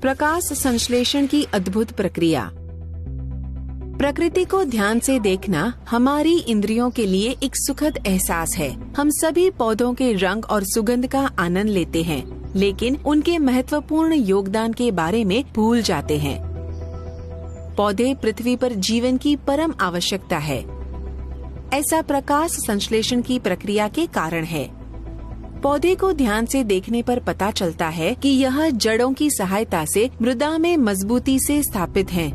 प्रकाश संश्लेषण की अद्भुत प्रक्रिया। प्रकृति को ध्यान से देखना हमारी इंद्रियों के लिए एक सुखद एहसास है। हम सभी पौधों के रंग और सुगंध का आनंद लेते हैं, लेकिन उनके महत्वपूर्ण योगदान के बारे में भूल जाते हैं। पौधे पृथ्वी पर जीवन की परम आवश्यकता है। ऐसा प्रकाश संश्लेषण की प्रक्रिया के कारण है। पौधे को ध्यान से देखने पर पता चलता है कि यह जड़ों की सहायता से मृदा में मजबूती से स्थापित हैं।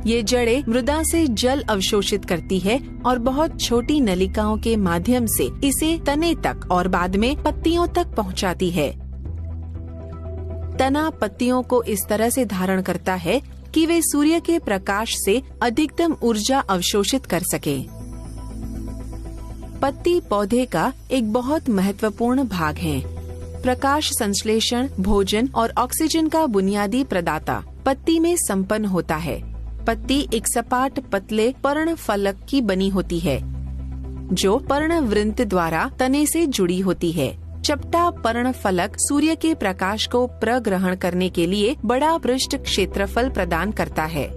ये जड़ें मृदा से जल अवशोषित करती है और बहुत छोटी नलिकाओं के माध्यम से इसे तने तक और बाद में पत्तियों तक पहुंचाती है। तना पत्तियों को इस तरह से धारण करता है कि वे सूर्य के प्रकाश से अधिकतम ऊर्जा अवशोषित कर सके। पत्ती पौधे का एक बहुत महत्वपूर्ण भाग है। प्रकाश संश्लेषण भोजन और ऑक्सीजन का बुनियादी प्रदाता पत्ती में संपन्न होता है। पत्ती एक सपाट पतले पर्णफलक की बनी होती है, जो पर्णवृंत द्वारा तने से जुड़ी होती है। चपटा पर्णफलक सूर्य के प्रकाश को प्रग्रहण करने के लिए बड़ा पृष्ठ क्षेत्रफल प्रदान करता है।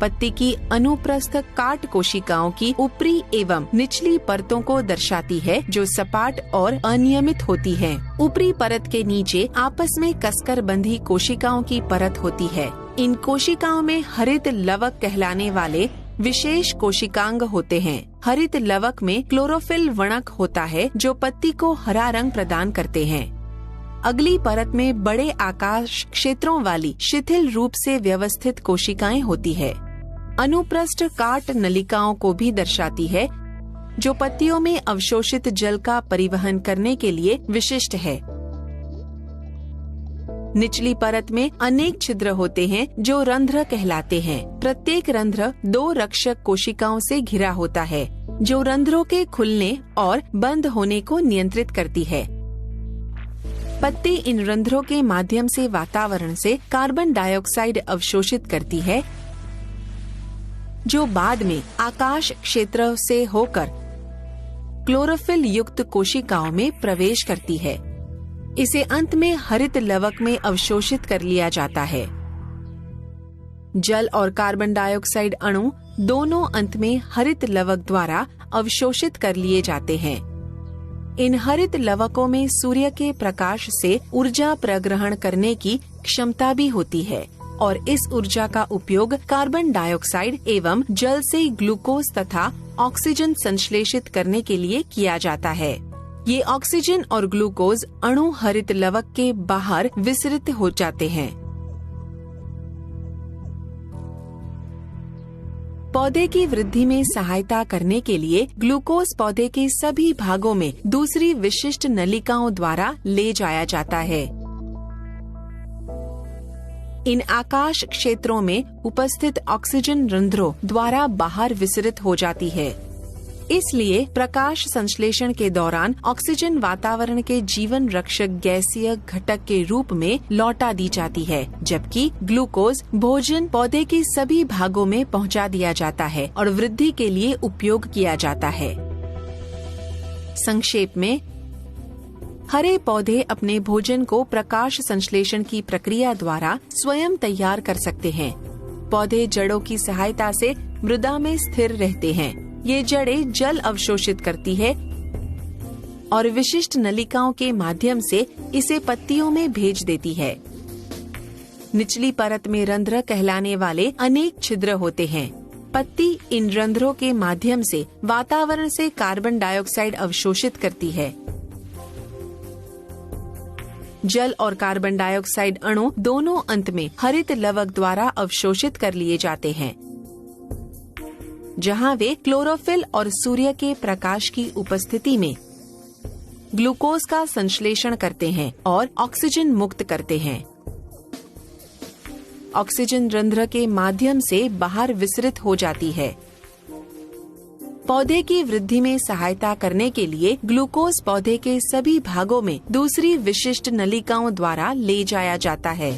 पत्ती की अनुप्रस्थ काट कोशिकाओं की ऊपरी एवं निचली परतों को दर्शाती है, जो सपाट और अनियमित होती हैं। ऊपरी परत के नीचे आपस में कसकर बंधी कोशिकाओं की परत होती है। इन कोशिकाओं में हरित लवक कहलाने वाले विशेष कोशिकांग होते हैं। हरित लवक में क्लोरोफिल वणक होता है, जो पत्ती को हरा रंग प्रदान करते हैं। अगली परत में बड़े आकाश क्षेत्रों वाली शिथिल रूप से व्यवस्थित कोशिकाएं होती है। अनुप्रस्थ काट नलिकाओं को भी दर्शाती है, जो पत्तियों में अवशोषित जल का परिवहन करने के लिए विशिष्ट है। निचली परत में अनेक छिद्र होते हैं, जो रंध्र कहलाते हैं। प्रत्येक रंध्र 2 रक्षक कोशिकाओं से घिरा होता है, जो रंध्रों के खुलने और बंद होने को नियंत्रित करती है। पत्ती इन रंध्रों के माध्यम से वातावरण से कार्बन डाइऑक्साइड अवशोषित करती है, जो बाद में आकाश क्षेत्र से होकर क्लोरोफिल युक्त कोशिकाओं में प्रवेश करती है। इसे अंत में हरित लवक में अवशोषित कर लिया जाता है। जल और कार्बन डाइऑक्साइड अणु दोनों अंत में हरित लवक द्वारा अवशोषित कर लिए जाते हैं। इन हरित लवकों में सूर्य के प्रकाश से ऊर्जा प्रग्रहण करने की क्षमता भी होती है और इस ऊर्जा का उपयोग कार्बन डाइऑक्साइड एवं जल से ग्लूकोज तथा ऑक्सीजन संश्लेषित करने के लिए किया जाता है। ये ऑक्सीजन और ग्लूकोज अणु हरित लवक के बाहर विसरित हो जाते हैं। पौधे की वृद्धि में सहायता करने के लिए ग्लूकोज पौधे के सभी भागों में दूसरी विशिष्ट नलिकाओं द्वारा ले जाया जाता है। इन आकाश क्षेत्रों में उपस्थित ऑक्सीजन रंध्रों द्वारा बाहर विसरित हो जाती है। इसलिए प्रकाश संश्लेषण के दौरान ऑक्सीजन वातावरण के जीवन रक्षक गैसीय घटक के रूप में लौटा दी जाती है, जबकि ग्लूकोज भोजन पौधे के सभी भागों में पहुंचा दिया जाता है और वृद्धि के लिए उपयोग किया जाता है। संक्षेप में, हरे पौधे अपने भोजन को प्रकाश संश्लेषण की प्रक्रिया द्वारा स्वयं तैयार कर सकते हैं। पौधे जड़ों की सहायता से मृदा में स्थिर रहते हैं। ये जड़ें जल अवशोषित करती है और विशिष्ट नलिकाओं के माध्यम से इसे पत्तियों में भेज देती है। निचली परत में रंध्र कहलाने वाले अनेक छिद्र होते हैं। पत्ती इन रंध्रों के माध्यम से वातावरण से कार्बन डाइऑक्साइड अवशोषित करती है। जल और कार्बन डाइऑक्साइड अणु दोनों अंत में हरित लवक द्वारा अवशोषित कर लिए जाते हैं, जहां वे क्लोरोफिल और सूर्य के प्रकाश की उपस्थिति में ग्लूकोज का संश्लेषण करते हैं और ऑक्सीजन मुक्त करते हैं। ऑक्सीजन रंध्र के माध्यम से बाहर विसरित हो जाती है। पौधे की वृद्धि में सहायता करने के लिए ग्लूकोज पौधे के सभी भागों में दूसरी विशिष्ट नलिकाओं द्वारा ले जाया जाता है।